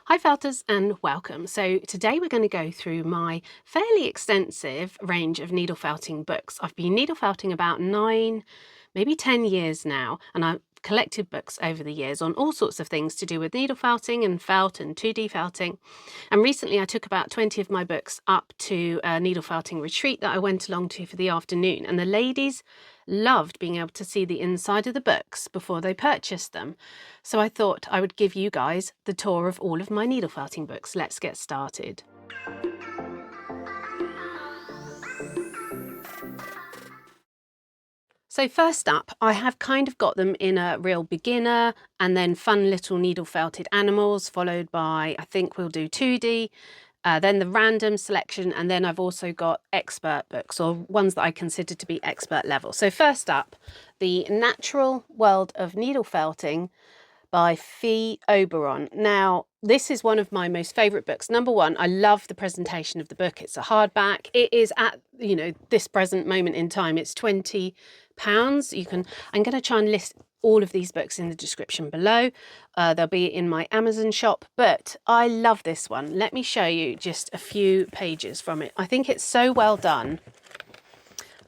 Hi Felters and welcome. So today we're going to go through my fairly extensive range of needle felting books. I've been needle felting about 9, maybe 10 years now, and I've collected books over the years on all sorts of things to do with needle felting and felt and 2D felting. And recently I took about 20 of my books up to a needle felting retreat that I went along to for the afternoon, and the ladies loved being able to see the inside of the books before they purchased them. So I thought I would give you guys the tour of all of my needle felting books. Let's get started. So first up, I have kind of got them in a real beginner and then fun little needle felted animals, followed by, I think we'll do 2D, then the random selection, and then I've also got expert books, or ones that I consider to be expert level. So first up, The Natural World of Needle Felting by Fee Oberon. Now, this is one of my most favourite books. Number one, I love the presentation of the book. It's a hardback. It is at, this present moment in time, it's £20. I'm going to try and list all of these books in the description below. They'll be in my Amazon shop, but I love this one. Let me show you just a few pages from it. I think it's so well done.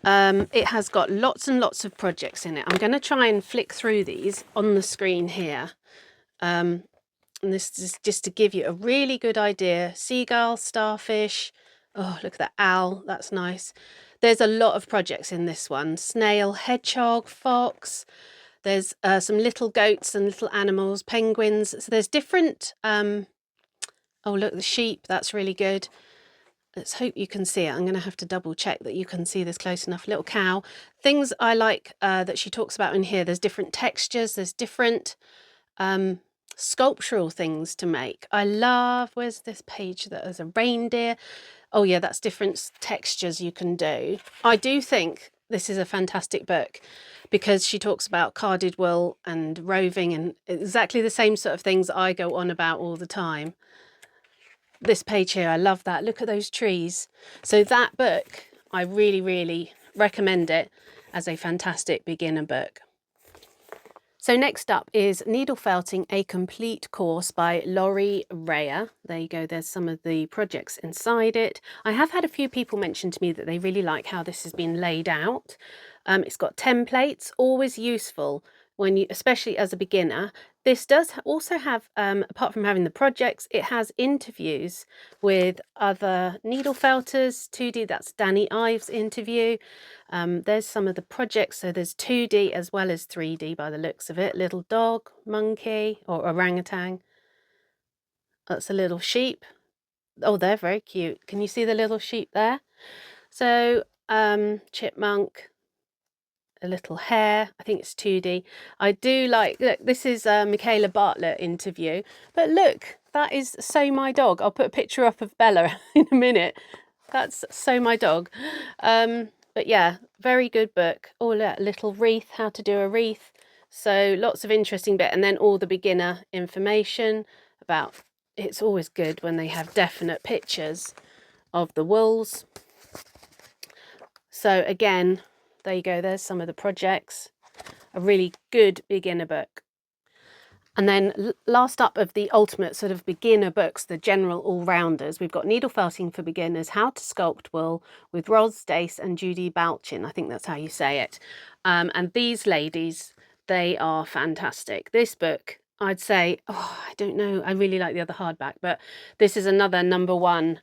It has got lots and lots of projects in it. I'm going to try and flick through these on the screen here. And this is just to give you a really good idea. Seagull, starfish. Oh, look at that owl. That's nice. There's a lot of projects in this one. Snail, hedgehog, fox. There's some little goats and little animals, penguins. So there's different... oh, look, the sheep. That's really good. Let's hope you can see it. I'm going to have to double check that you can see this close enough. Little cow. Things I like that she talks about in here. There's different textures. There's different sculptural things to make. I love... Where's this page? There's a reindeer. Oh yeah, that's different textures you can do. I do think this is a fantastic book because she talks about carded wool and roving and exactly the same sort of things I go on about all the time. This page here, I love that. Look at those trees. So that book, I really, really recommend it as a fantastic beginner book. So next up is Needle Felting, a Complete Course by Laurie Raya. There you go, there's some of the projects inside it. I have had a few people mention to me that they really like how this has been laid out. It's got templates, always useful when you, especially as a beginner. This does also have, apart from having the projects, it has interviews with other needle felters. 2D, that's Danny Ives' interview. There's some of the projects. So there's 2D as well as 3D by the looks of it. Little dog, monkey, or orangutan. That's a little sheep. Oh, they're very cute. Can you see the little sheep there? So chipmunk, a little hare. I think it's 2D. I do like, look, this is a Michaela Bartlett interview, but look, that is So My Dog. I'll put a picture up of Bella in a minute. That's So My Dog. But yeah, very good book. Oh, look, little wreath, how to do a wreath. So lots of interesting bit, and then all the beginner information about, it's always good when they have definite pictures of the wools. So again, there you go, there's some of the projects. A really good beginner book. And then last up of the ultimate sort of beginner books, the general all-rounders, we've got Needle Felting for Beginners, How to Sculpt Wool with Ros Dace and Judy Balchin. I think that's how you say it. And these ladies, they are fantastic. This book, I'd say, oh, I don't know, I really like the other hardback, but this is another #1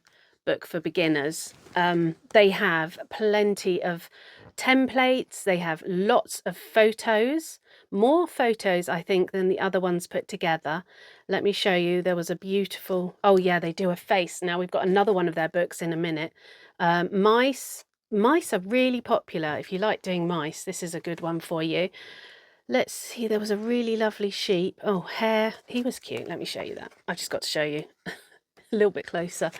book for beginners. They have plenty of templates, they have lots of photos, more photos I think than the other ones put together. Let me show you. There was a beautiful, oh yeah, they do a face. Now we've got another one of their books in a minute. Mice are really popular. If you like doing mice, this is a good one for you. Let's see, there was a really lovely sheep. Oh, hare, he was cute. Let me show you that. I just got to show you a little bit closer.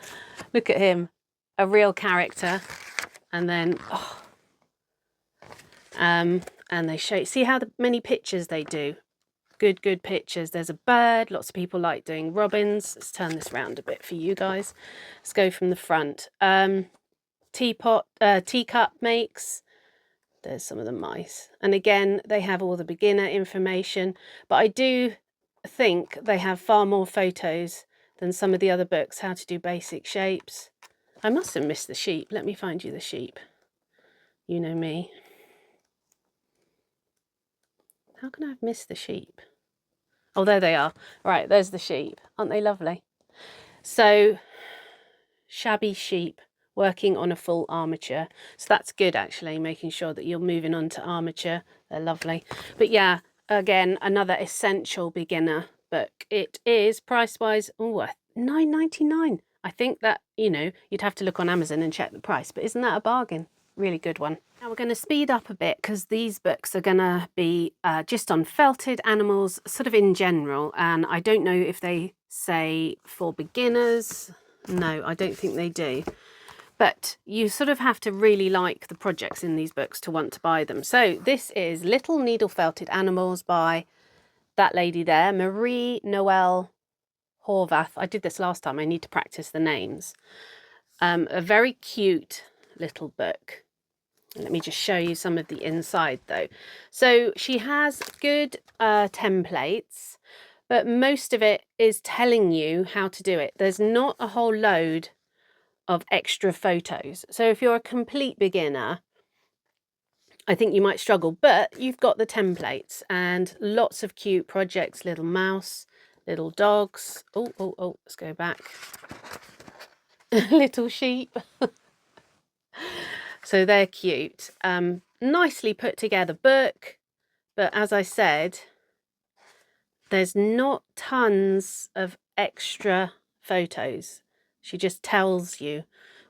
Look at him, a real character. And then and they show, see how many pictures they do. Good pictures. There's a bird. Lots of people like doing robins. Let's turn this round a bit for you guys. Let's go from the front. Teacup makes. There's some of the mice, and again they have all the beginner information, but I do think they have far more photos than some of the other books. How to do basic shapes. I must have missed the sheep. Let me find you the sheep. You know me. How can I have missed the sheep? Oh, there they are. Right, there's the sheep. Aren't they lovely? So, shabby sheep working on a full armature. So that's good, actually, making sure that you're moving on to armature. They're lovely. But yeah, again, another essential beginner book. It is price-wise, oh, $9.99. I think that, you know, you'd have to look on Amazon and check the price, but isn't that a bargain? Really good one. Now we're going to speed up a bit because these books are going to be just on felted animals, sort of in general, and I don't know if they say for beginners. No, I don't think they do. But you sort of have to really like the projects in these books to want to buy them. So this is Little Needle Felted Animals by that lady there, Marie Noelle Horvath. I did this last time. I need to practice the names. A very cute little book. Let me just show you some of the inside though. So she has good templates, but most of it is telling you how to do it. There's not a whole load of extra photos. So if you're a complete beginner, I think you might struggle, but you've got the templates and lots of cute projects, little mouse, little dogs. Oh, let's go back. Little sheep. So they're cute. Nicely put together book, but as I said, there's not tons of extra photos. She just tells you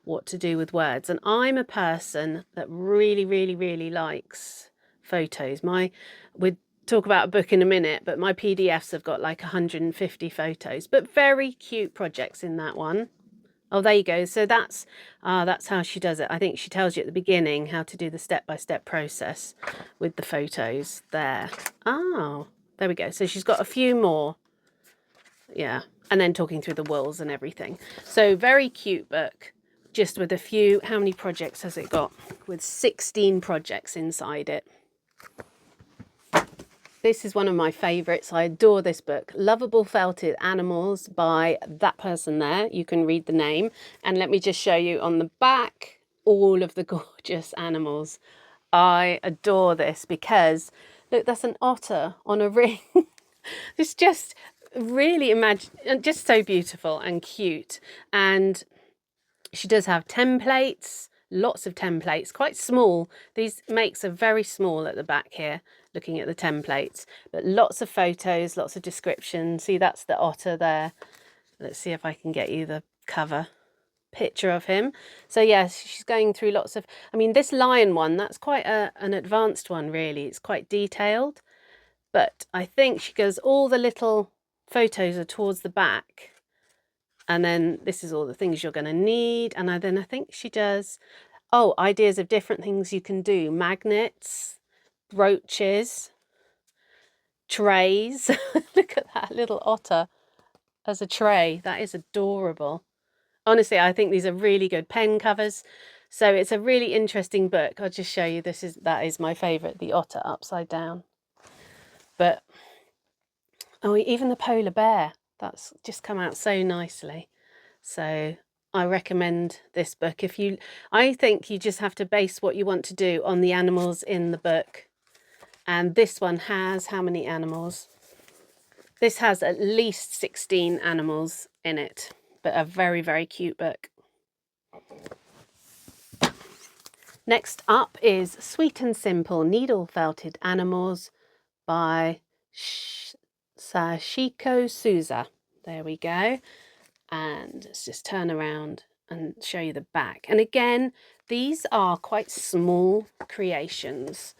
what to do with words. And I'm a person that really likes photos. We'll talk about a book in a minute, but my PDFs have got like 150 photos, but very cute projects in that one. Oh, there you go. So that's how she does it. I think she tells you at the beginning how to do the step-by-step process with the photos there. Oh, there we go. So she's got a few more. Yeah. And then talking through the wools and everything. So very cute book, just with a few. How many projects has it got? With 16 projects inside it. This is one of my favourites. I adore this book. Lovable Felted Animals by that person there. You can read the name. And let me just show you on the back all of the gorgeous animals. I adore this because, look, that's an otter on a ring. It's just really just so beautiful and cute. And she does have templates, lots of templates, quite small. These makes are very small at the back here, looking at the templates, but lots of photos, lots of description. See, that's the otter there. Let's see if I can get you the cover picture of him. So yes, she's going through lots of, I mean, this lion one, that's quite an advanced one, really. It's quite detailed, but I think she goes, all the little photos are towards the back. And then this is all the things you're going to need. And then I think she does, ideas of different things you can do. Magnets, brooches, trays. Look at that little otter as a tray. That is adorable. Honestly, I think these are really good pen covers. So it's a really interesting book. I'll just show you. That is my favourite, the otter upside down. But, even the polar bear. That's just come out so nicely. So I recommend this book. I think you just have to base what you want to do on the animals in the book. And this one has how many animals? This has at least 16 animals in it, but a very cute book. Next up is Sweet and Simple Needle Felted Animals by Sashiko Souza. There we go. And let's just turn around and show you the back. And again, these are quite small creations,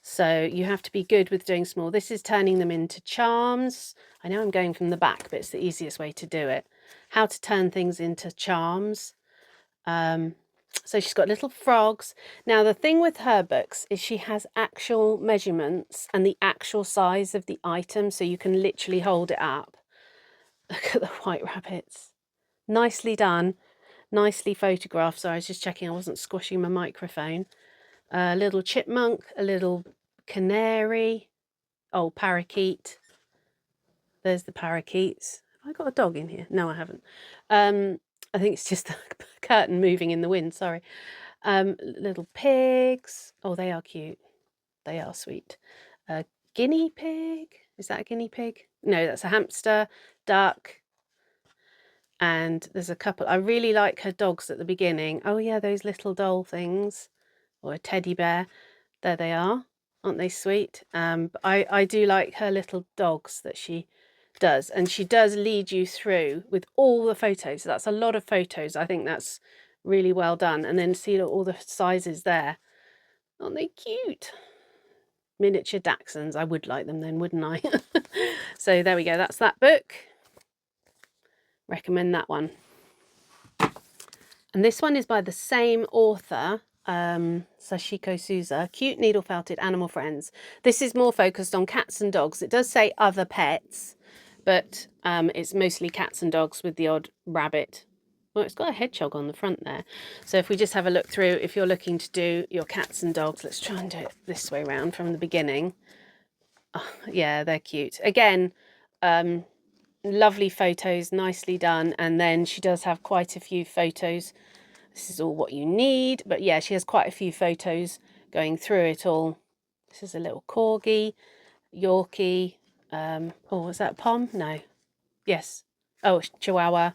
so you have to be good with doing small. This is turning them into charms. I know I'm going from the back, but it's the easiest way to do it. How to turn things into charms. So she's got little frogs. Now the thing with her books is she has actual measurements and the actual size of the item, so you can literally hold it up. Look at the white rabbits. Nicely done. Nicely photographed. So I was just checking I wasn't squashing my microphone. A little chipmunk, a little canary. Oh, parakeet. There's the parakeets. Have I got a dog in here? No, I haven't. I think it's just a curtain moving in the wind, sorry. Little pigs. Oh, they are cute. They are sweet. A guinea pig. Is that a guinea pig? No, that's a hamster, duck. And there's a couple. I really like her dogs at the beginning. Oh yeah, those little doll things. Or a teddy bear. There they are. Aren't they sweet? But I do like her little dogs that she does. And she does lead you through with all the photos. That's a lot of photos. I think that's really well done. And then see all the sizes there. Aren't they cute? Miniature dachshunds. I would like them then, wouldn't I? So there we go. That's that book. Recommend that one. And this one is by the same author, Sashiko Souza, Cute Needle Felted Animal Friends. This is more focused on cats and dogs. It does say other pets, but it's mostly cats and dogs with the odd rabbit. Well, it's got a hedgehog on the front there. So if we just have a look through, if you're looking to do your cats and dogs, let's try and do it this way around from the beginning. Oh, yeah, they're cute. Again, lovely photos, nicely done. And then she does have quite a few photos. This is all what you need. But yeah, she has quite a few photos going through it all. This is a little corgi, Yorkie. Oh, was that Pom? No. Yes. Oh, Chihuahua,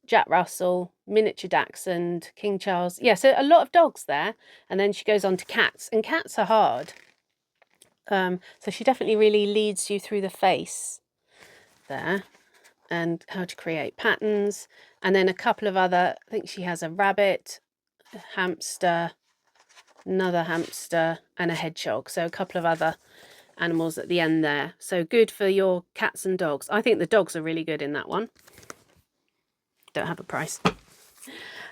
Jack Russell, miniature dachshund, King Charles. Yeah, so a lot of dogs there. And then she goes on to cats. And cats are hard. So she definitely really leads you through the face there and how to create patterns. And then a couple of other, I think she has a rabbit, a hamster, another hamster and a hedgehog. So a couple of other animals at the end there. So good for your cats and dogs. I think the dogs are really good in that one. Don't have a price.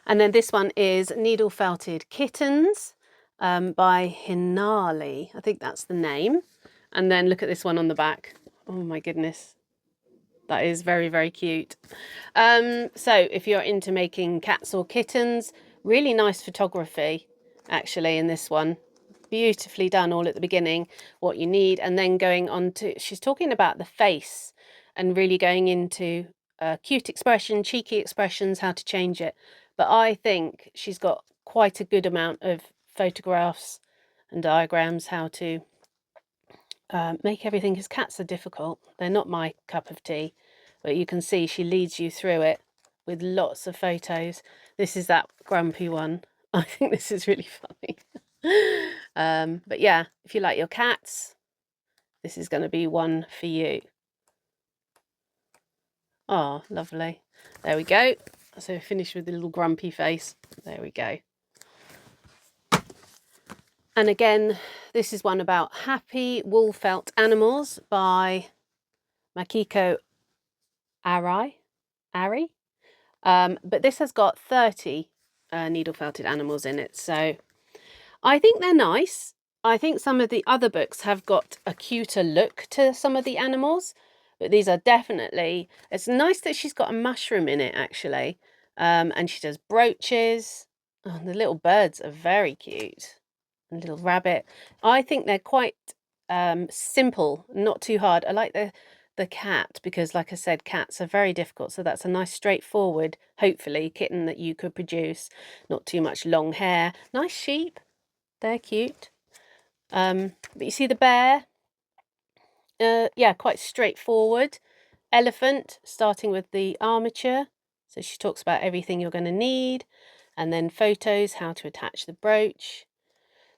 And then this one is Needle Felted Kittens by Hinali. I think that's the name. And then look at this one on the back. Oh my goodness. That is very, very cute. So if you're into making cats or kittens, really nice photography actually in this one. Beautifully done all at the beginning, what you need. And then going on to, she's talking about the face and really going into cute expression, cheeky expressions, how to change it. But I think she's got quite a good amount of photographs and diagrams, how to make everything, because cats are difficult. They're not my cup of tea, but you can see she leads you through it with lots of photos. This is that grumpy one. I think this is really funny. But yeah, if you like your cats, this is going to be one for you. Oh, lovely. There we go. So finish with the little grumpy face. There we go. And again, this is one about happy wool felt animals by Makiko Ari. But this has got 30 needle felted animals in it. So I think they're nice. I think some of the other books have got a cuter look to some of the animals, but these are definitely, it's nice that she's got a mushroom in it actually. And she does brooches. Oh, the little birds are very cute. A little rabbit. I think they're quite simple, not too hard. I like the cat because, like I said, cats are very difficult. So that's a nice straightforward, hopefully, kitten that you could produce. Not too much long hair. Nice sheep. They're cute. But you see the bear? Yeah, quite straightforward. Elephant, starting with the armature. So she talks about everything you're going to need. And then photos, how to attach the brooch.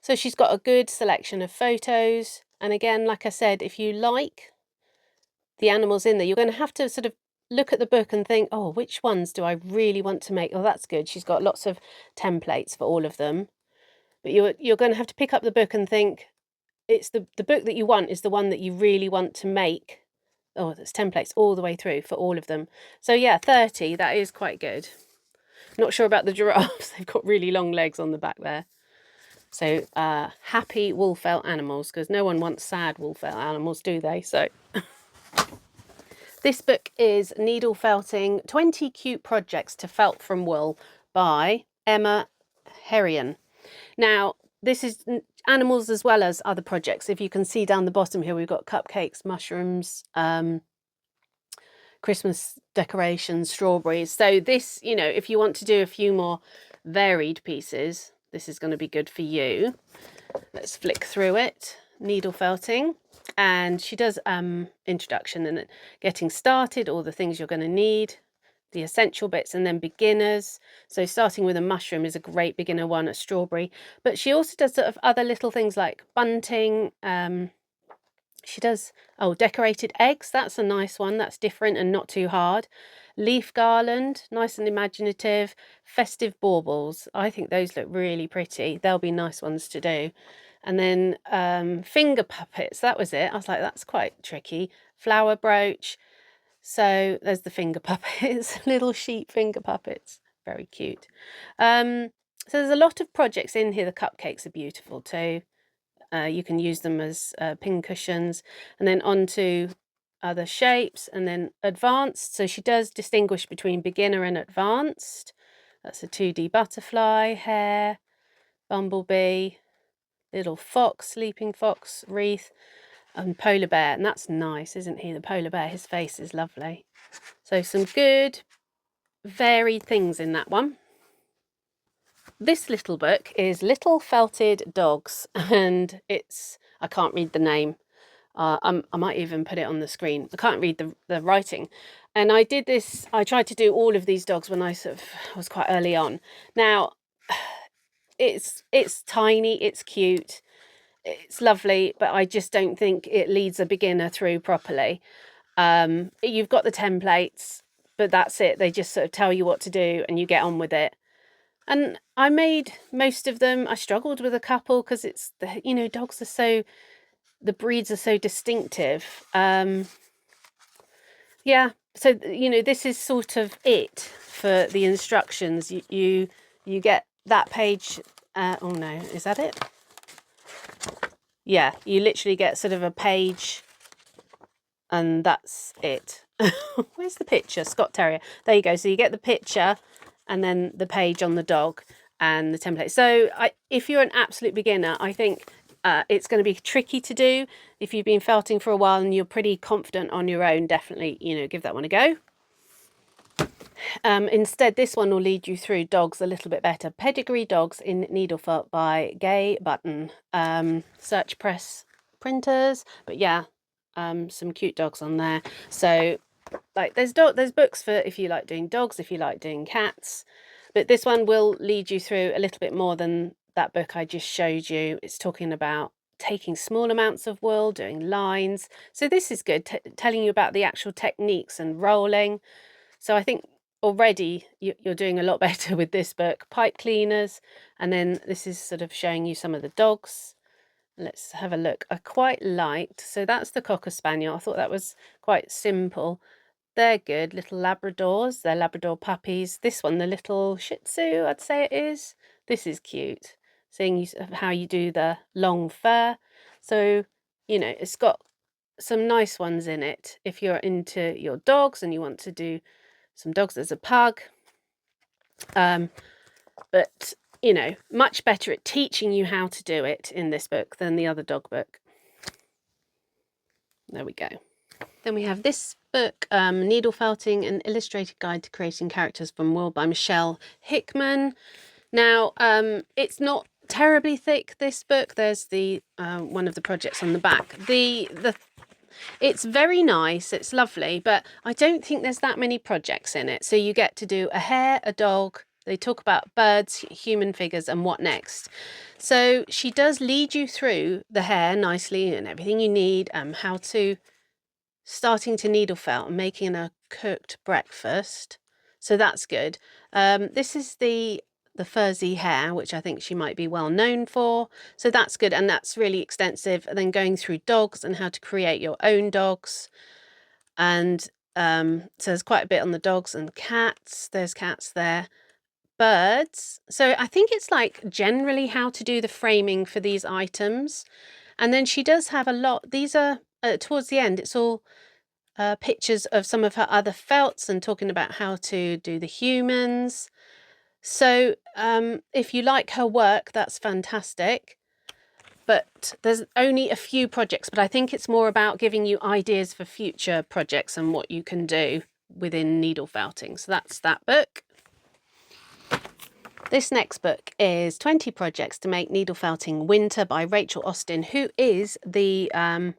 So she's got a good selection of photos. And again, like I said, if you like the animals in there, you're going to have to sort of look at the book and think, oh, which ones do I really want to make? Oh, that's good. She's got lots of templates for all of them. But you're going to have to pick up the book and think, it's the book that you want is the one that you really want to make. Oh, there's templates all the way through for all of them. So yeah, 30, that is quite good. Not sure about the giraffes. They've got really long legs on the back there. So happy wool felt animals, because no one wants sad wool felt animals, do they? So this book is Needle Felting 20 Cute Projects to Felt from Wool by Emma Herrion. Now, this is animals as well as other projects. If you can see down the bottom here, we've got cupcakes, mushrooms, Christmas decorations, strawberries. So this, you know, if you want to do a few more varied pieces, this is going to be good for you. Let's flick through it. Needle felting. And she does introduction and getting started, all the things you're going to need, the essential bits, and then beginners. So starting with a mushroom is a great beginner one, a strawberry. But she also does sort of other little things like bunting. She does, oh, decorated eggs. That's a nice one. That's different and not too hard. Leaf garland, nice and imaginative. Festive baubles. I think those look really pretty. They'll be nice ones to do. And then finger puppets. That was it. I was like, that's quite tricky. Flower brooch. So there's the finger puppets, little sheep finger puppets. Very cute. So there's a lot of projects in here. The cupcakes are beautiful too. You can use them as pin cushions, and then onto other shapes, and then advanced. So she does distinguish between beginner and advanced. That's a 2D butterfly, hare, bumblebee, little fox, sleeping fox, wreath, and polar bear. And that's nice, isn't he? The polar bear, his face is lovely. So some good varied things in that one. This little book is Little Felted Dogs, and it's, I can't read the name. I might even put it on the screen. I can't read the writing. And I did this, I tried to do all of these dogs when I sort of was quite early on. Now, it's tiny, it's cute, it's lovely, but I just don't think it leads a beginner through properly. You've got the templates, but that's it. They just sort of tell you what to do and you get on with it. And I made most of them. I struggled with a couple because it's, you know, dogs are so, the breeds are so distinctive. Yeah, so, you know, this is sort of it for the instructions. You get that page. Oh no, is that it? Yeah, you literally get sort of a page and that's it. Where's the picture? Scott Terrier. There you go. So you get the picture and then the page on the dog and the template. So if you're an absolute beginner, I think it's going to be tricky to do. If you've been felting for a while and you're pretty confident on your own, definitely, you know, give that one a go. Instead, this one will lead you through dogs a little bit better. Pedigree Dogs in Needle Felt by Gay Button. Search press printers, but yeah, some cute dogs on there. So like there's books for if you like doing dogs, if you like doing cats, but this one will lead you through a little bit more than that book I just showed you. It's talking about taking small amounts of wool, doing lines. So this is good, telling you about the actual techniques and rolling. So I think already you're doing a lot better with this book. Pipe cleaners, and then this is sort of showing you some of the dogs. Let's have a look. I quite liked, so that's the Cocker Spaniel. I thought that was quite simple. They're good, little Labradors. They're Labrador puppies. This one, the little Shih Tzu, I'd say it is. This is cute. Seeing how you do the long fur. So, you know, it's got some nice ones in it. If you're into your dogs and you want to do some dogs, there's a pug. But, you know, much better at teaching you how to do it in this book than the other dog book. There we go. Then we have this book, Needle Felting, an illustrated guide to creating characters from wool by Michelle Hickman. Now, it's not terribly thick, this book. There's the one of the projects on the back. It's very nice, it's lovely, but I don't think there's that many projects in it. So you get to do a hare, a dog, they talk about birds, human figures, and what next. So she does lead you through the hare nicely and everything you need, how to, starting to needle felt and making a cooked breakfast. So that's good. This is the furzy hare, which I think she might be well known for. So that's good, and that's really extensive. And then going through dogs and how to create your own dogs. And so there's quite a bit on the dogs and cats. There's cats there. Birds. So I think it's like generally how to do the framing for these items. And then she does have a lot. These are towards the end, it's all pictures of some of her other felts and talking about how to do the humans. So if you like her work, that's fantastic. But there's only a few projects, but I think it's more about giving you ideas for future projects and what you can do. within needle felting. So that's that book. This next book is 20 Projects to Make Needle Felting Winter by Rachel Austin, who is the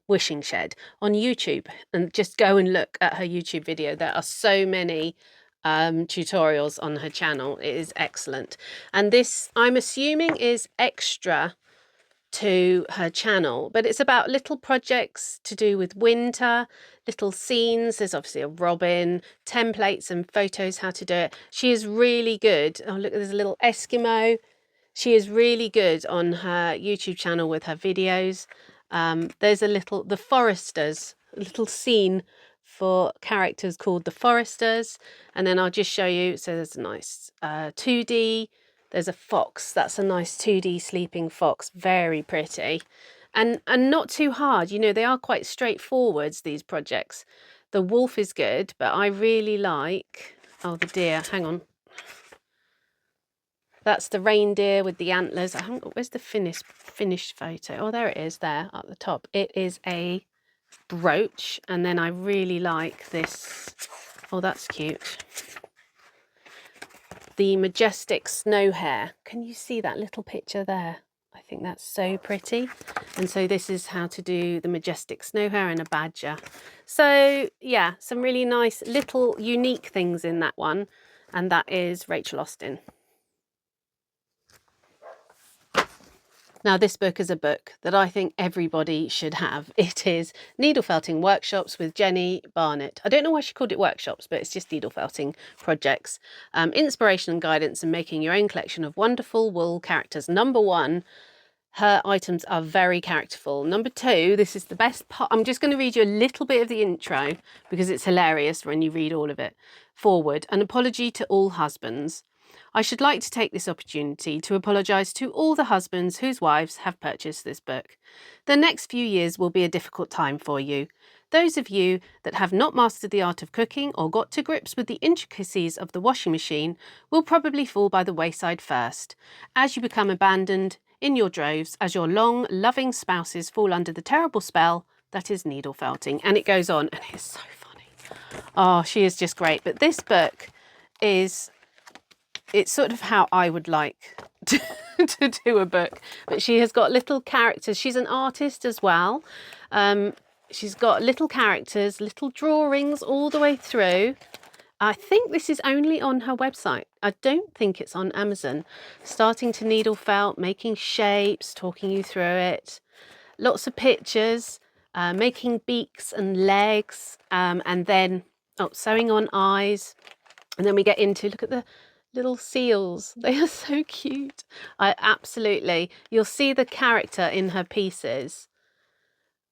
Wishing Shed on YouTube. And just go and look at her YouTube video. There are so many tutorials on her channel. It is excellent. And this, I'm assuming, is extra to her channel, but it's about little projects to do with winter, little scenes. There's obviously a robin, templates and photos how to do it. She is really good. Oh, look, there's a little Eskimo. She is really good on her YouTube channel with her videos. There's the Foresters, a little scene for characters called the Foresters. And then I'll just show you. So there's a nice 2D. There's a fox. That's a nice 2D sleeping fox. Very pretty. And not too hard. You know, they are quite straightforward, these projects. The wolf is good, but I really like... Oh, the deer. Hang on. That's the reindeer with the antlers. I haven't got... Where's the finished photo? Oh, there it is, there at the top. It is a brooch. And then I really like this. Oh, that's cute. The majestic snow hare. Can you see that little picture there? I think that's so pretty. And so this is how to do the majestic snow hare and a badger. So yeah, some really nice little unique things in that one. And that is Rachel Austin. Now, this book is a book that I think everybody should have. It is Needle Felting Workshops with Jenny Barnett. I don't know why she called it workshops, but it's just needle felting projects. Inspiration and guidance in making your own collection of wonderful wool characters. Number 1, her items are very characterful. Number 2, this is the best part. I'm just going to read you a little bit of the intro because it's hilarious when you read all of it. Forward, an apology to all husbands. I should like to take this opportunity to apologise to all the husbands whose wives have purchased this book. The next few years will be a difficult time for you. Those of you that have not mastered the art of cooking or got to grips with the intricacies of the washing machine will probably fall by the wayside first, as you become abandoned in your droves as your long, loving spouses fall under the terrible spell that is needle felting. And it goes on, and it's so funny. Oh, she is just great. But this book is... It's sort of how I would like to do a book. But she has got little characters. She's an artist as well. She's got little characters, little drawings all the way through. I think this is only on her website. I don't think it's on Amazon. Starting to needle felt, making shapes, talking you through it. Lots of pictures, making beaks and legs, and then sewing on eyes. And then we get into, look at the little seals. They are so cute. Absolutely. You'll see the character in her pieces.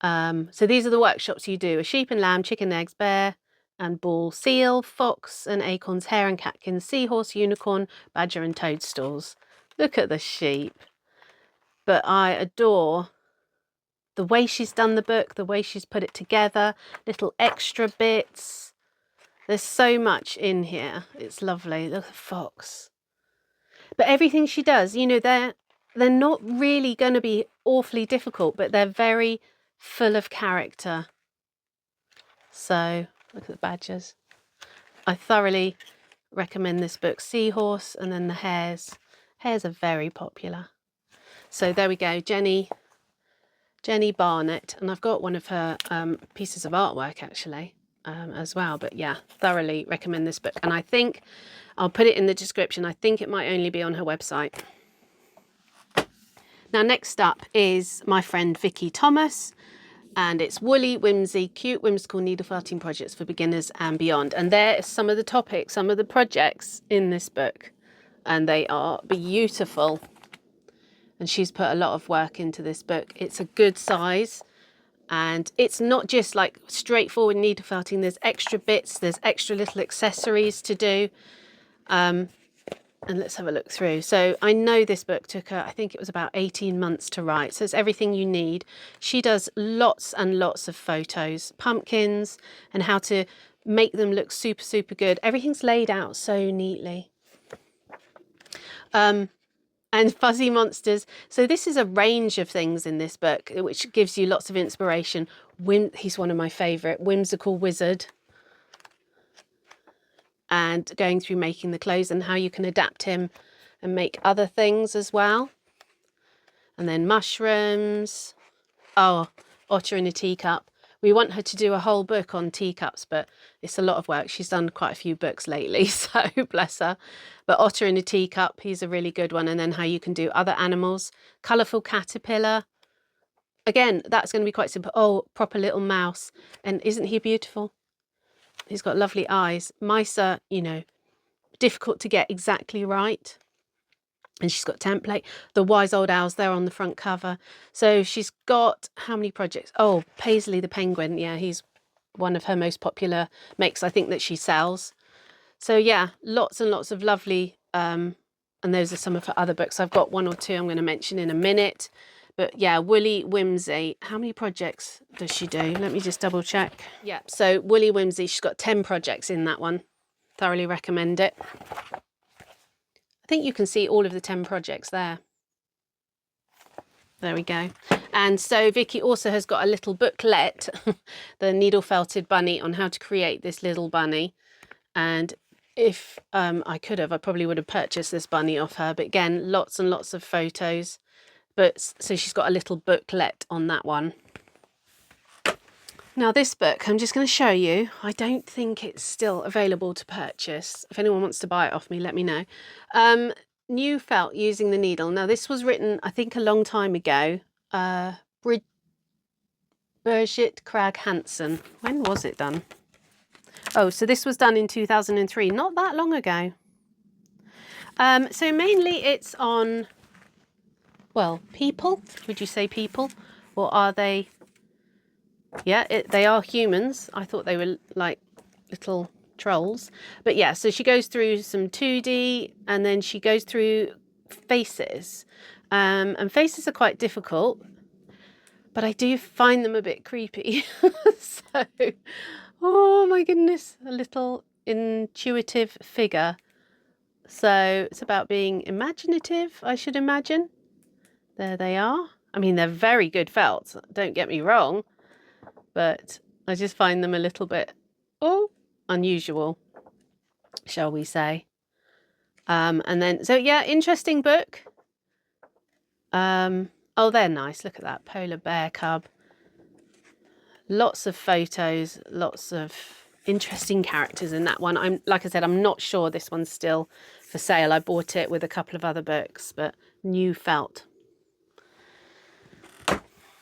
So these are the workshops you do. A sheep and lamb, chicken, eggs, bear and bull, seal, fox and acorns, hare and catkin, seahorse, unicorn, badger and toadstools. Look at the sheep. But I adore the way she's done the book, the way she's put it together, little extra bits. There's so much in here. It's lovely. Look at the fox. But everything she does, you know, they're not really going to be awfully difficult, but they're very full of character. So look at the badgers. I thoroughly recommend this book. Seahorse and then the hares. Hares are very popular. So there we go, Jenny Barnett. And I've got one of her pieces of artwork actually. As well, but yeah, thoroughly recommend this book, and I think I'll put it in the description. I think it might only be on her website. Now next up is my friend Vicky Thomas, and it's Woolly Whimsy, Cute Whimsical Needle Felting Projects for Beginners and Beyond. And there are some of the topics, some of the projects in this book, and they are beautiful, and she's put a lot of work into this book. It's a good size. And it's not just like straightforward needle felting. There's extra bits, there's extra little accessories to do. And let's have a look through. So I know this book took her, I think it was about 18 months to write. So it's everything you need. She does lots and lots of photos, pumpkins, and how to make them look super, super good. Everything's laid out so neatly. And fuzzy monsters. So this is a range of things in this book, which gives you lots of inspiration. He's one of my favourite, Whimsical Wizard. and going through making the clothes and how you can adapt him and make other things as well. And then mushrooms. Oh, otter in a teacup. We want her to do a whole book on teacups, but it's a lot of work. She's done quite a few books lately, so bless her. But otter in a teacup, he's a really good one. And then how you can do other animals. Colourful caterpillar. Again, that's going to be quite simple. Oh, proper little mouse. And isn't he beautiful? He's got lovely eyes. Mice are, you know, difficult to get exactly right. And she's got template. The wise old owls there on the front cover. So she's got how many projects? Oh, Paisley the penguin. Yeah, he's one of her most popular makes, I think, that she sells. So yeah, lots and lots of lovely. And those are some of her other books. I've got one or two I'm going to mention in a minute. But yeah, Woolly Whimsy. How many projects does she do? Let me just double check. Yeah, so Woolly Whimsy, she's got 10 projects in that one. Thoroughly recommend it. I think you can see all of the 10 projects there. There we go. And so Vicky also has got a little booklet, the needle felted bunny, on how to create this little bunny. And if I could have, I probably would have purchased this bunny off her. But again, lots and lots of photos. But so she's got a little booklet on that one. Now this book, I'm just going to show you. I don't think it's still available to purchase. If anyone wants to buy it off me, let me know. New Felt Using the Needle. Now this was written, I think, a long time ago. Birgit Krag Hansen. When was it done? Oh, so this was done in 2003, not that long ago. So mainly it's on, well, people. Would you say people? Or are they... Yeah, they are humans. I thought they were like little trolls. But yeah, so she goes through some 2D and then she goes through faces. And faces are quite difficult, but I do find them a bit creepy. So, oh my goodness, a little intuitive figure. So it's about being imaginative, I should imagine. There they are. I mean, they're very good felts, don't get me wrong. But I just find them a little bit, unusual, shall we say. And then, so yeah, interesting book. Oh, they're nice. Look at that polar bear cub. Lots of photos, lots of interesting characters in that one. Like I said, I'm not sure this one's still for sale. I bought it with a couple of other books, but New Felt.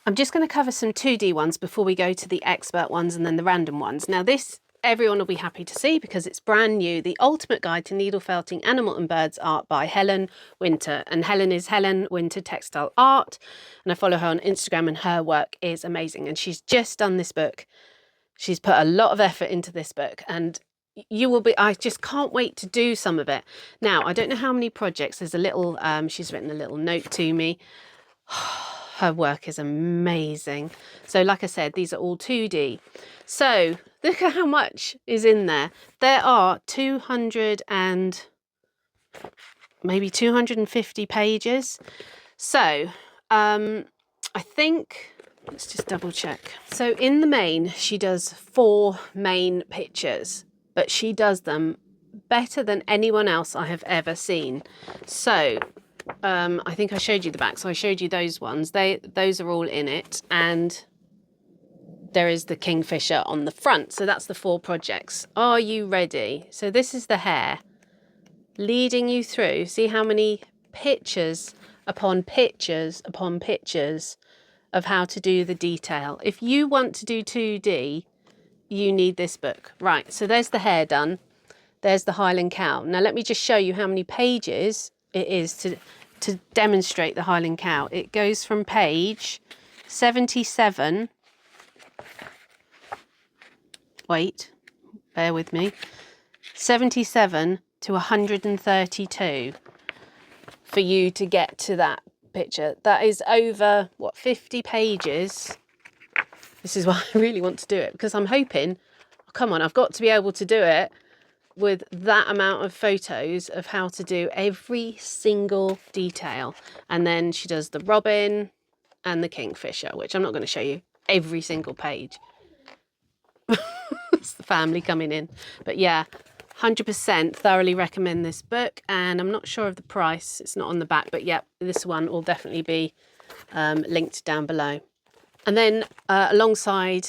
I'm just going to cover some 2D ones before we go to the expert ones and then the random ones. Now this, everyone will be happy to see because it's brand new. The Ultimate Guide to Needle Felting Animal and Birds Art by Helen Winter. And Helen is Helen Winter Textile Art. And I follow her on Instagram and her work is amazing. And she's just done this book. She's put a lot of effort into this book and you will be, I just can't wait to do some of it. Now, I don't know how many projects. There's a little, she's written a little note to me. Her work is amazing. So like I said, these are all 2D. So look at how much is in there. There are 200 and maybe 250 pages. So I think, let's just double check. So in the main, she does 4 main pictures, but she does them better than anyone else I have ever seen. So I think I showed you the back, so I showed you those ones. Those are all in it, and there is the kingfisher on the front. So that's the 4 projects. Are you ready? So this is the hair leading you through. See how many pictures upon pictures upon pictures of how to do the detail. If you want to do 2D, you need this book. Right, so there's the hair done. There's the Highland cow. Now let me just show you how many pages it is to demonstrate the Highland cow. It goes from page 77. Wait, bear with me. 77 to 132 for you to get to that picture. That is over, what, 50 pages. This is why I really want to do it, because I'm hoping, oh, come on, I've got to be able to do it with that amount of photos of how to do every single detail. And then she does the robin and the kingfisher, which I'm not going to show you every single page. It's the family coming in. But yeah, 100% thoroughly recommend this book, and I'm not sure of the price. It's not on the back, but yeah, this one will definitely be linked down below. And then alongside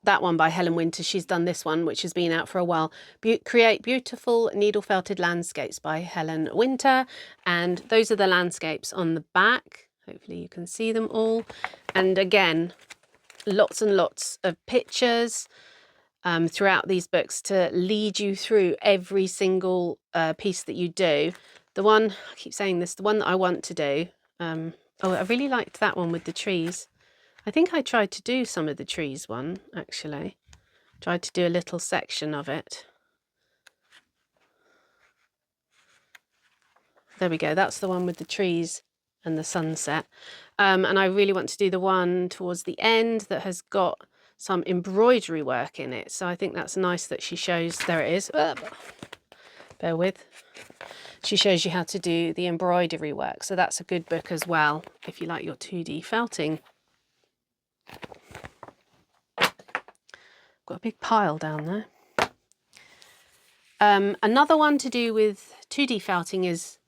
that one by Helen Winter, she's done this one, which has been out for a while. Create Beautiful Needle Felted Landscapes by Helen Winter. And those are the landscapes on the back. Hopefully you can see them all. And again, lots and lots of pictures throughout these books to lead you through every single piece that you do. The one, I keep saying this, the one that I want to do. Oh, I really liked that one with the trees. I think I tried to do some of the trees one, actually. Tried to do a little section of it. There we go. That's the one with the trees and the sunset. And I really want to do the one towards the end that has got some embroidery work in it. So I think that's nice that she shows, there it is. Bear with. She shows you how to do the embroidery work. So that's a good book as well, if you like your 2D felting. Got a big pile down there. Another one to do with 2D felting is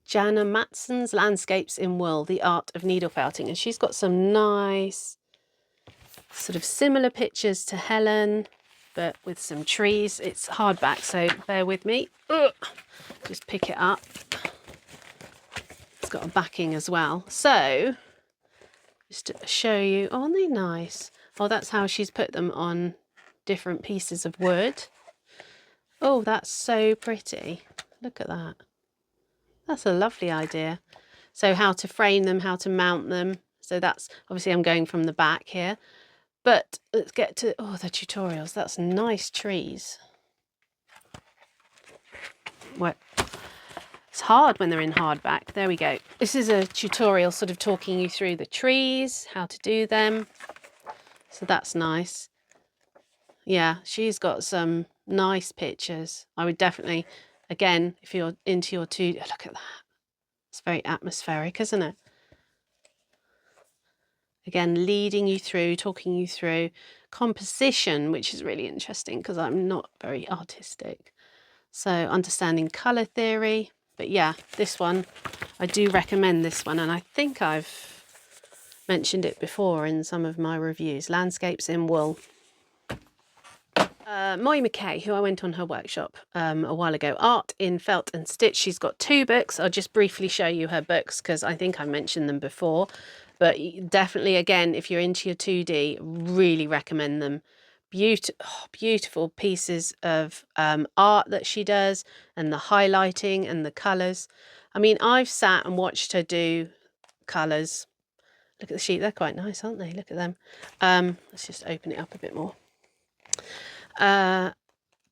Jana Mattsson's Landscapes in Wool, The Art of Needle Felting. And she's got some nice sort of similar pictures to Helen, but with some trees. It's hardback, so bear with me. Ugh. Just pick it up. It's got a backing as well. So just to show you, oh, aren't they nice? Oh, that's how she's put them on different pieces of wood. Oh, that's so pretty. Look at that. That's a lovely idea. So how to frame them, how to mount them. So that's, obviously I'm going from the back here. But let's get to, oh, the tutorials. That's nice trees. Well, it's hard when they're in hardback. There we go. This is a tutorial sort of talking you through the trees, how to do them. So that's nice. Yeah, she's got some nice pictures. I would definitely, again, if you're into your look at that. It's very atmospheric, isn't it? Again, leading you through, talking you through composition, which is really interesting because I'm not very artistic. So understanding colour theory. But yeah, this one, I do recommend this one. And I think I've mentioned it before in some of my reviews. Landscapes in Wool. Molly McKay, who I went on her workshop a while ago, Art in Felt and Stitch. She's got 2 books. I'll just briefly show you her books because I think I mentioned them before. But definitely, again, if you're into your 2D, really recommend them. Beautiful pieces of art that she does, and the highlighting and the colours. I mean, I've sat and watched her do colours. Look at the sheet. They're quite nice, aren't they? Look at them. Let's just open it up a bit more. And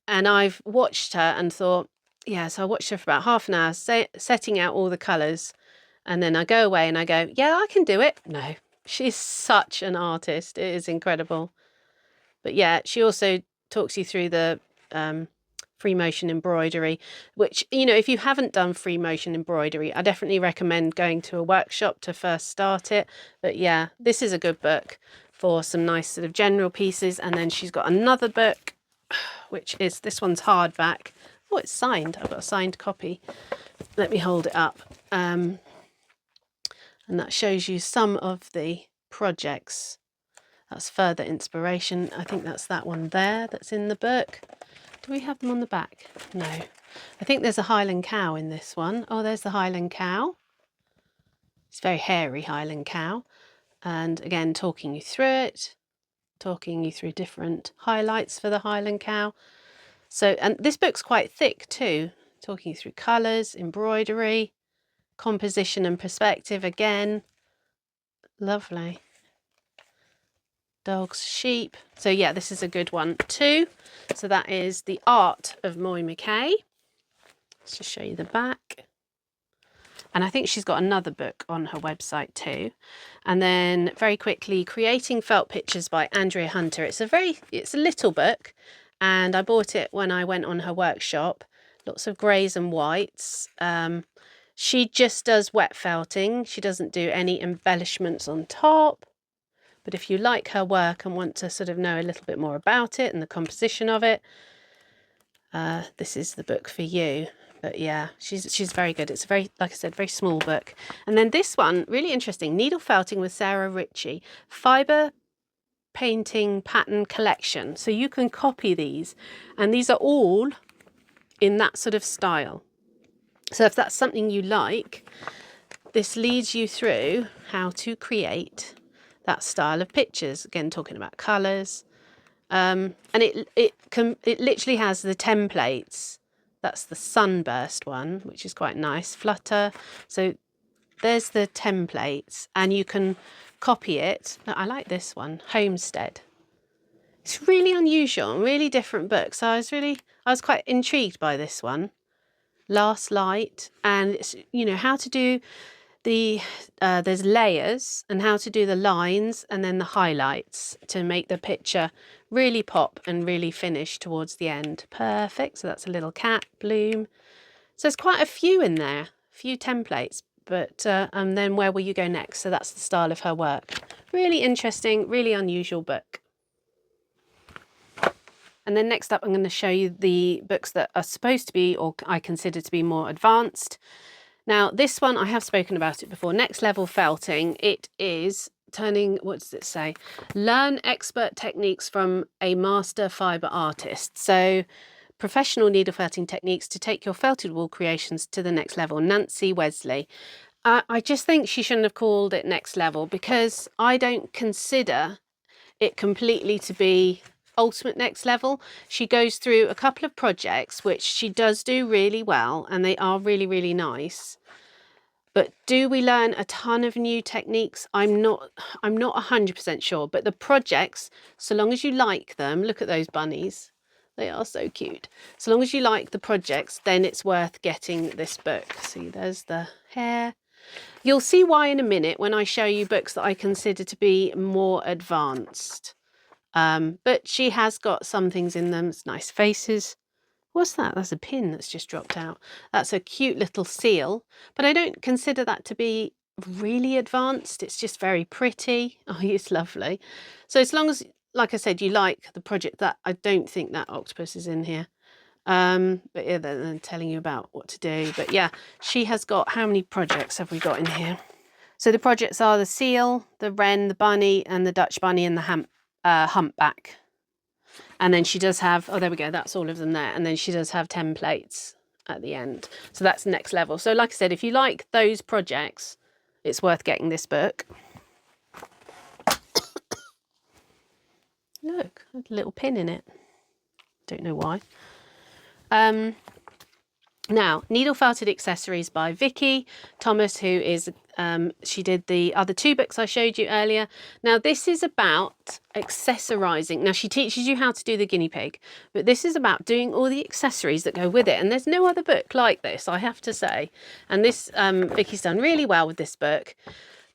I've watched her and thought, yeah, so I watched her for about half an hour setting out all the colours, and then I go away and I go, yeah, I can do it. No, she's such an artist. It is incredible. But yeah, she also talks you through the free motion embroidery, which, you know, if you haven't done free motion embroidery, I definitely recommend going to a workshop to first start it. But yeah, this is a good book for some nice sort of general pieces. And then she's got another book, which is, this one's hardback. Oh, it's signed. I've got a signed copy. Let me hold it up. And that shows you some of the projects. That's further inspiration. I think that's that one there that's in the book. Do we have them on the back? No. I think there's a Highland cow in this one. Oh, there's the Highland cow. It's a very hairy Highland cow. And again, talking you through it, talking you through different highlights for the Highland cow. So, and this book's quite thick too, talking you through colours, embroidery, composition and perspective again. Lovely. Dogs, sheep. So yeah, this is a good one too. So that is The Art of Molly McKay. Let's just show you the back. And I think she's got another book on her website too. And then very quickly, Creating Felt Pictures by Andrea Hunter. It's a little book, and I bought it when I went on her workshop. Lots of greys and whites. She just does wet felting. She doesn't do any embellishments on top. But if you like her work and want to sort of know a little bit more about it and the composition of it, this is the book for you. But yeah, she's very good. It's a very, like I said, very small book. And then this one, really interesting, Needle Felting with Sarah Ritchie, Fibre Painting Pattern Collection. So you can copy these, and these are all in that sort of style. So if that's something you like, this leads you through how to create that style of pictures. Again, talking about colours. And it literally has the templates. That's the sunburst one, which is quite nice. Flutter. So there's the templates, and you can copy it. I like this one, Homestead. It's really unusual and really different book. So I was quite intrigued by this one. Last Light, and it's, you know, how to do the there's layers and how to do the lines and then the highlights to make the picture really pop and really finish towards the end. Perfect. So that's a little cat, Bloom. So there's quite a few in there, a few templates, but and then Where Will You Go Next? So that's the style of her work. Really interesting, really unusual book. And then next up, I'm going to show you the books that are supposed to be, or I consider to be, more advanced. Now, this one, I have spoken about it before, Next Level Felting. It is turning, what does it say? Learn expert techniques from a master fibre artist. So professional needle felting techniques to take your felted wool creations to the next level. Nancy Wesley. I just think she shouldn't have called it Next Level, because I don't consider it completely to be ultimate next level. She goes through a couple of projects which she does do really well, and they are really, really nice. But do we learn a ton of new techniques? I'm not 100% sure, but the projects, so long as you like them, look at those bunnies. They are so cute. So long as you like the projects, then it's worth getting this book. See, there's the hair. You'll see why in a minute when I show you books that I consider to be more advanced. But she has got some things in them. It's nice faces. What's that? That's a pin that's just dropped out. That's a cute little seal, but I don't consider that to be really advanced. It's just very pretty. Oh, it's lovely. So as long as, like I said, you like the project, that I don't think that octopus is in here. But yeah, they're telling you about what to do. But yeah, she has got, how many projects have we got in here? So the projects are the seal, the wren, the bunny, and the Dutch bunny, and the humpback. And then she does have, oh, there we go, that's all of them there. And then she does have templates at the end. So that's next level. So like I said, if you like those projects, it's worth getting this book. Look, a little pin in it. Don't know why. Now, Needle Felted Accessories by Vicky Thomas, who is, she did the other two books I showed you earlier. Now, this is about accessorizing. Now, she teaches you how to do the guinea pig, but this is about doing all the accessories that go with it. And there's no other book like this, I have to say. And this, Vicky's done really well with this book.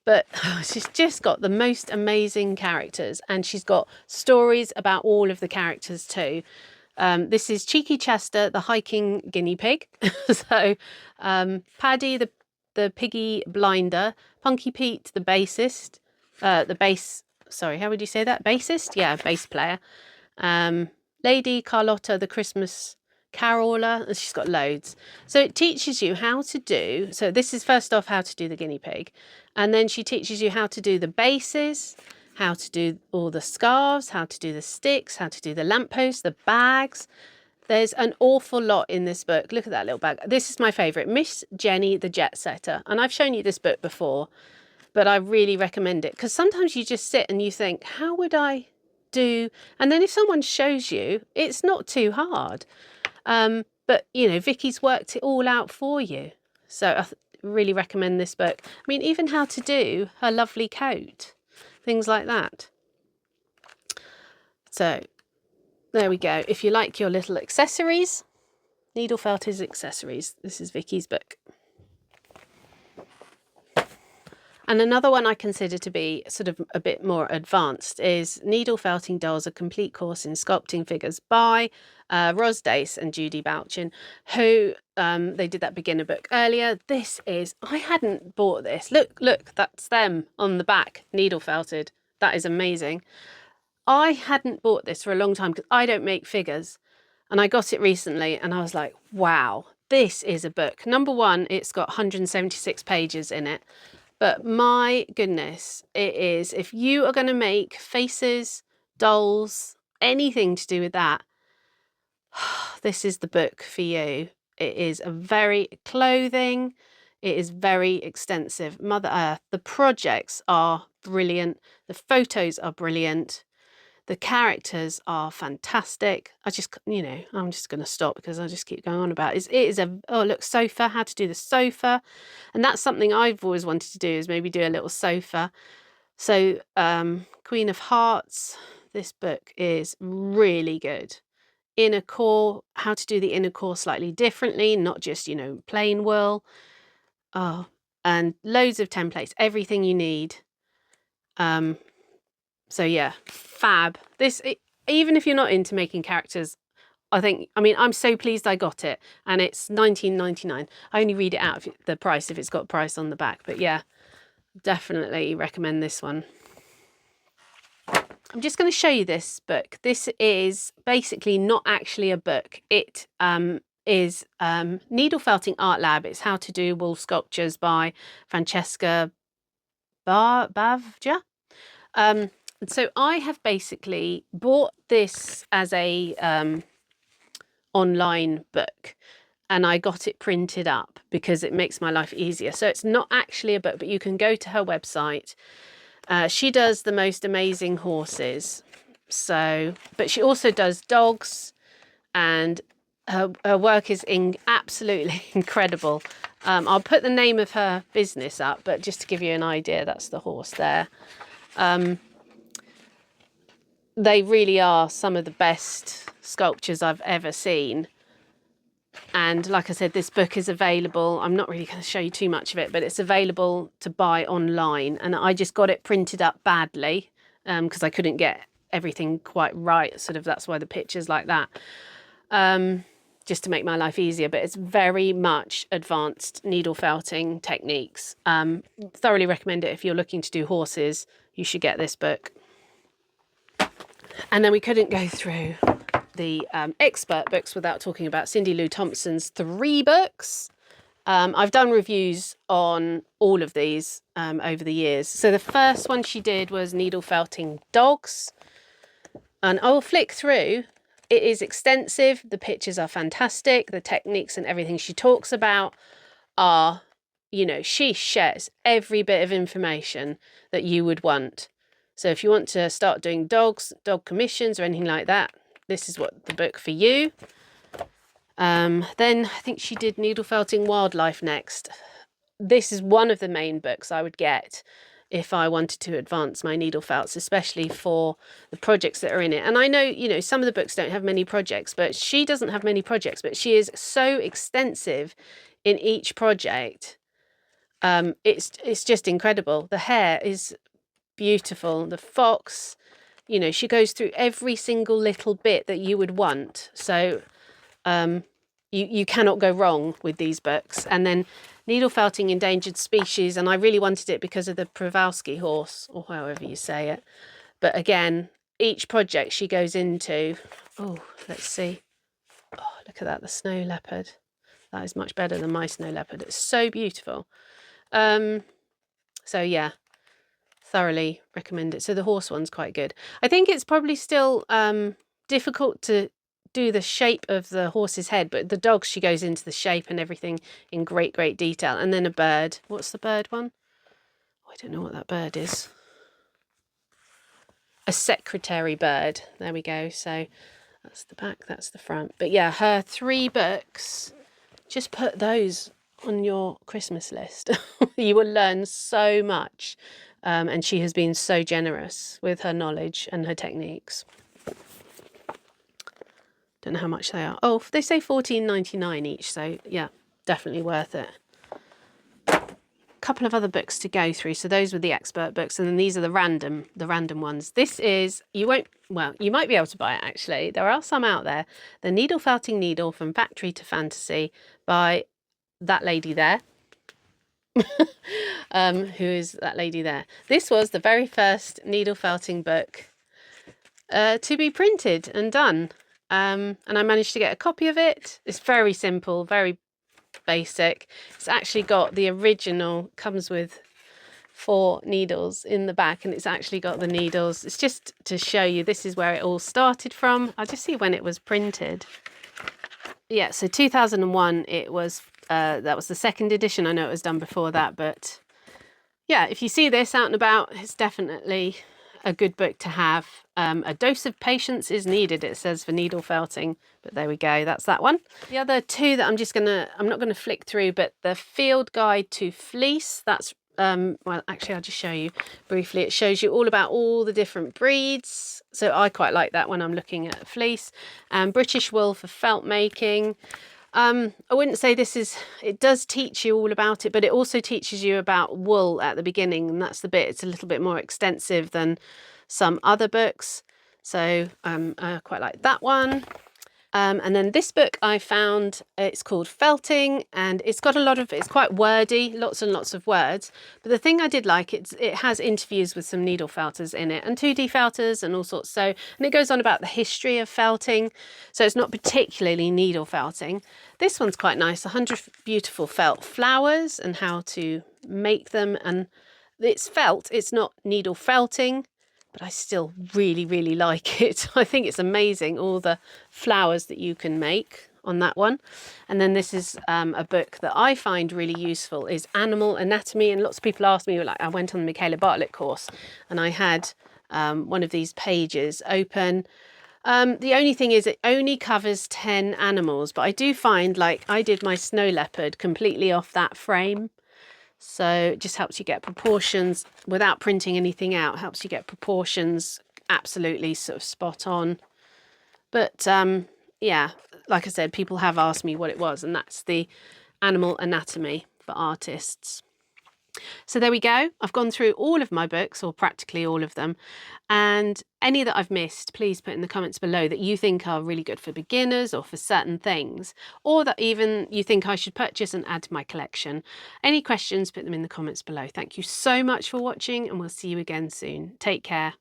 But she's just got the most amazing characters, and she's got stories about all of the characters too. This is Cheeky Chester, the hiking guinea pig. So Paddy, the piggy blinder. Punky Pete, the bassist. Sorry, how would you say that? Bassist? Yeah, bass player. Lady Carlotta, the Christmas caroler. And she's got loads. So it teaches you how to do, so this is first off how to do the guinea pig. And then she teaches you how to do the bases, how to do all the scarves, how to do the sticks, how to do the lampposts, the bags. There's an awful lot in this book. Look at that little bag. This is my favourite, Miss Jenny the Jet Setter. And I've shown you this book before, but I really recommend it, because sometimes you just sit and you think, how would I do? And then if someone shows you, it's not too hard. But, you know, Vicky's worked it all out for you. So I really recommend this book. I mean, even how to do her lovely coat. Things like that. So there we go. If you like your little accessories, Needle Felted Accessories. This is Vicky's book. And another one I consider to be sort of a bit more advanced is Needle Felting Dolls, a complete course in sculpting figures by Ros Dace and Judy Bouchin, who they did that beginner book earlier. This is, I hadn't bought this. Look, that's them on the back, needle felted. That is amazing. I hadn't bought this for a long time because I don't make figures. And I got it recently and I was like, wow, this is a book. Number one, it's got 176 pages in it. But my goodness, it is, if you are going to make faces, dolls, anything to do with that, this is the book for you. It is a very clothing. It is very extensive. Mother Earth. The projects are brilliant. The photos are brilliant. The characters are fantastic. I'm just going to stop because I just keep going on about it. It is a, oh, look, sofa, how to do the sofa. And that's something I've always wanted to do, is maybe do a little sofa. So Queen of Hearts, this book is really good. Inner core, how to do the inner core slightly differently, not just, plain wool. Oh, and loads of templates, everything you need. So yeah, fab. Even if you're not into making characters, I'm so pleased I got it, and it's $19.99. I only read it out of the price if it's got price on the back, but yeah, definitely recommend this one. I'm just going to show you this book. This is basically not actually a book. It is Needle Felting Art Lab. It's How to Do Wool Sculptures by Francesca Bavja. So I have basically bought this as a online book, and I got it printed up because it makes my life easier. So it's not actually a book, but you can go to her website. She does the most amazing horses. But she also does dogs, and her work is absolutely incredible. I'll put the name of her business up, but just to give you an idea, that's the horse there. They really are some of the best sculptures I've ever seen. And like I said, this book is available. I'm not really going to show you too much of it, but it's available to buy online. And I just got it printed up badly because I couldn't get everything quite right. That's why the picture's like that, just to make my life easier. But it's very much advanced needle felting techniques. Thoroughly recommend it. If you're looking to do horses, you should get this book. And then we couldn't go through the expert books without talking about Cindy Lou Thompson's 3 books. I've done reviews on all of these over the years. So the first one she did was Needle Felting Dogs. And I will flick through. It is extensive. The pictures are fantastic. The techniques and everything she talks about are, she shares every bit of information that you would want. So if you want to start doing dog commissions or anything like that, this is what the book for you. Then I think she did Needle Felting Wildlife next. This is one of the main books I would get if I wanted to advance my needle felts, especially for the projects that are in it. And I know, some of the books don't have many projects, but she doesn't have many projects, but she is so extensive in each project. It's just incredible. The hair is beautiful. The fox, she goes through every single little bit that you would want. So you cannot go wrong with these books. And then Needle Felting Endangered Species, and I really wanted it because of the Przewalski horse, or however you say it. But again, each project she goes into, oh, let's see. Oh, look at that, the snow leopard. That is much better than my snow leopard. It's so beautiful. So yeah, thoroughly recommend it. So the horse one's quite good. I think it's probably still difficult to do the shape of the horse's head, but the dogs, she goes into the shape and everything in great detail. And then a bird. What's the bird one? Oh, I don't know what that bird is. A secretary bird. There we go. So that's the back, that's the front. But yeah, her 3 books, just put those on your Christmas list. You will learn so much. And she has been so generous with her knowledge and her techniques. Don't know how much they are. Oh, they say $14.99 each. So yeah, definitely worth it. A couple of other books to go through. So those were the expert books, and then these are the random ones. This is, you might be able to buy it actually. There are some out there. The Needle Felting Needle from Factory to Fantasy by that lady there. Who is that lady there? This was the very first needle felting book to be printed and done. and I managed to get a copy of it. It's very simple, very basic. It's actually got the original, comes with 4 needles in the back, and it's actually got the needles. It's just to show you this is where it all started from. I'll just see when it was printed. Yeah, so 2001 it was, that was the 2nd edition. I know it was done before that, but yeah, if you see this out and about, it's definitely a good book to have. A dose of patience is needed, it says, for needle felting, but there we go, that's that one. The other 2 that I'm not gonna flick through, but the Field Guide to Fleece, that's well, actually I'll just show you briefly. It shows you all about all the different breeds, so I quite like that when I'm looking at fleece. British wool for felt making. I wouldn't say it does teach you all about it, but it also teaches you about wool at the beginning, and that's the bit, it's a little bit more extensive than some other books. So I quite like that one. And then this book I found, it's called Felting, and it's quite wordy, lots and lots of words. But the thing I did like, it has interviews with some needle felters in it, and 2D felters and all sorts. And it goes on about the history of felting. So it's not particularly needle felting. This one's quite nice, 100 beautiful felt flowers and how to make them. And it's felt, it's not needle felting, but I still really, really like it. I think it's amazing, all the flowers that you can make on that one. And then this is a book that I find really useful, is Animal Anatomy. And lots of people ask me, like, I went on the Michaela Bartlett course and I had one of these pages open. The only thing is it only covers 10 animals, but I do find, like, I did my snow leopard completely off that frame. So it just helps you get proportions without printing anything out, helps you get proportions absolutely sort of spot on. But yeah, like I said, people have asked me what it was, and that's the Animal Anatomy for Artists. So there we go. I've gone through all of my books, or practically all of them, and any that I've missed, please put in the comments below that you think are really good for beginners or for certain things, or that even you think I should purchase and add to my collection. Any questions, put them in the comments below. Thank you so much for watching, and we'll see you again soon. Take care.